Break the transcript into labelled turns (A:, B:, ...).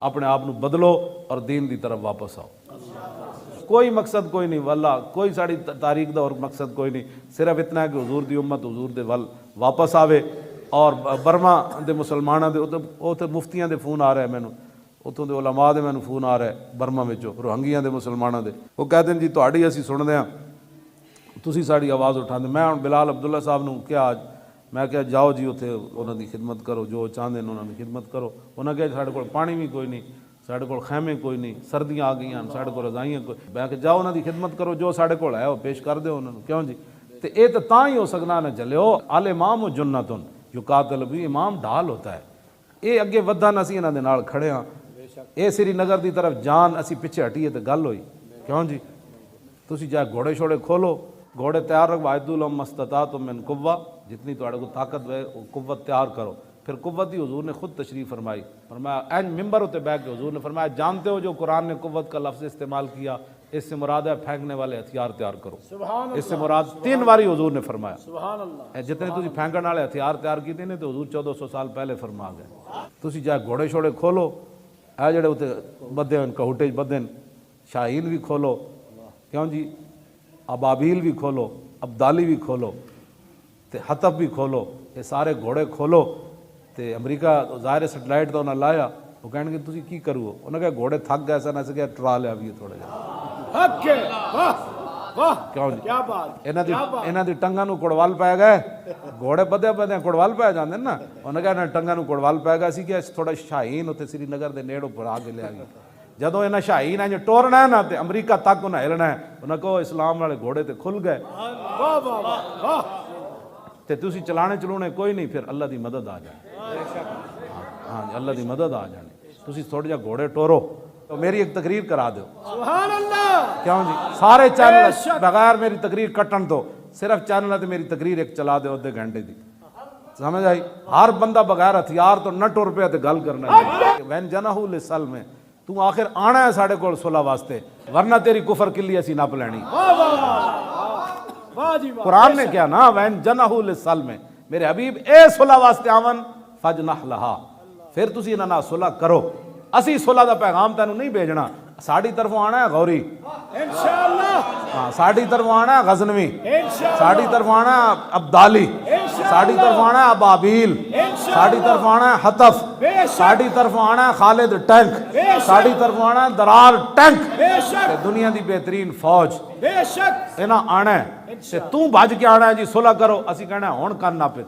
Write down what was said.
A: अपने आप को बदलो और दीन की तरफ वापस आओ। कोई मकसद कोई नहीं वल्ला, कोई साड़ी तारीख का और मकसद कोई नहीं, सिर्फ इतना है कि हुजूर की उम्मत हुजूर के वल वापस आवे। और बर्मा के मुसलमानों के उत्थे मुफ्तियां के फोन आ रहे हैं, मैनू उतों के उलमा के मैनू फोन आ रहा है बर्मा में रोहंगिया के मुसलमानों के, वो कहते हैं जी तुहाड़ी असीं सुनते हैं, तुसीं साड़ी आवाज़ उठाते। मैं हुण बिलाल अब्दुल्ला साहब नूं क्या आज मैं क्या जाओ जी उत्थे उन्हां दी खिदमत करो, जो चाहते हैं उन्होंने खिदमत करो। उन्हें कहा साढ़े कोल पानी भी कोई नहीं, साढ़े कोल खैमे कोई नहीं, सर्दियाँ आ गई, साढ़े कोल रजाइयाँ कोई, मैं क्या जाओ उन्होंने खिदमत करो, जो साढ़े कोल है वो पेश कर दो उन्होंने। क्यों जी? तो ये तो तां ही हो सकना ना चलियो अल इमाम जुन्नतुन युकातिल भी, इमाम ढाल होता है। ये अगे वधन असीं इन्हां दे नाल खड़े हाँ, ये श्रीनगर की तरफ जान असीं पिछे हटीए तो गल होई। क्यों जी? तुसीं चाहे घोड़े शोड़े खोलो, घोड़े तैयार रखो, वायदुल मस्तता तो मिन कुव्वा, जितनी तुहाडे को ताकत है वो कुव्वत तैयार करो। फिर कुव्वत ही हुजूर ने खुद तशरीफ़ फरमाई, फरमाया एन मिंबर उते बैठ के हुजूर ने फरमाया जानते हो जो कुरान ने कुव्वत का लफ्ज़ इस्तेमाल किया, इससे मुराद है फेंकने वाले हथियार तैयार करो। इससे मुराद 3 बारी हुजूर ने फरमाया। जितने तुसीं फेंकण वाले हथियार तैयार किए ने तो हुजूर 1400 साल पहले फरमा गए। तुसीं चाहे घोड़े शोड़े खोलो, ए जेड़े उत्ते बधे हैं कहूटे बधे शाहीन भी खोलो, क्यों जी, अबाबील भी खोलो, अब्दाली भी खोलो, तो हतफ भी खोलो, ये सारे घोड़े खोलो। तो अमरीका ज़ाहिर सैटेलाइट तो उन्हें लाया, वो कहने तुसीं की करो, उन्हें कहा घोड़े थक गए सन, ऐसे क्या ट्रा लिया भी थोड़ा क्यों जी, इन्हां दी टंगां नूं कुड़वल पै गए, घोड़े बधे बधे कुड़वल पै जाते ना, उन्हें कहा टंगां नूं कुड़वल पै गया सी कि थोड़ा शाहीन उत्ते श्रीनगर के नेड़ों भरा के लिया गया। जदों इन्हें शाहीन इंज टोरना है ना तो अमरीका तक उन्हें हिलना है, उन्हें कहो इस्लाम वाले घोड़े तो खुल गए, तो तुसीं चलाने चलूने कोई नहीं, फिर अल्लाह की मदद आ जाए। हाँ जी, अल्लाह की मदद आ जानी। तुसीं थोड़े जिहा घोड़े टोरो तो मेरी एक तकरीर करा दो। क्यों जी, सारे चैनल बगैर मेरी तकरीर कट्टन तो सिर्फ चैनल तो मेरी तकरीर एक चला दो अद्धे घंटे की, समझ आई? हर बंदा बगैर हथियार तो न टुर पे गल करना। वैन जनहू लिसल में तू आखिर आना है साढ़े कोल सुलह वास्ते, वरना तेरी कुफर किली असी नप लैनी। कुरान ने क्या ना, वैन जनहू लिसल में मेरे हबीब ए सुलह वास्ते आवन फजनह लहा, फिर तुसी इन्हां नाल सुलह करो। असी सुलह दा पैगाम तैनू नहीं भेजना, साड़ी तरफों आना है गौरी इंशाअल्लाह, हाँ साड़ी तरफों आना है गजनवी इंशाअल्लाह, साड़ी तरफों आना है अब्दाली इंशाअल्लाह, साड़ी तरफों आना है अबाबील इंशाअल्लाह, साड़ी तरफों आना है हतफ, साड़ी तरफों आना है खालिद टैंक, साड़ी तरफों आना है दरार टैंक, दुनिया की बेहतरीन फौज बेशक इन्हां आना है। तू भज के आना है जी सुलह करो, असी कहना हुण कर ना पे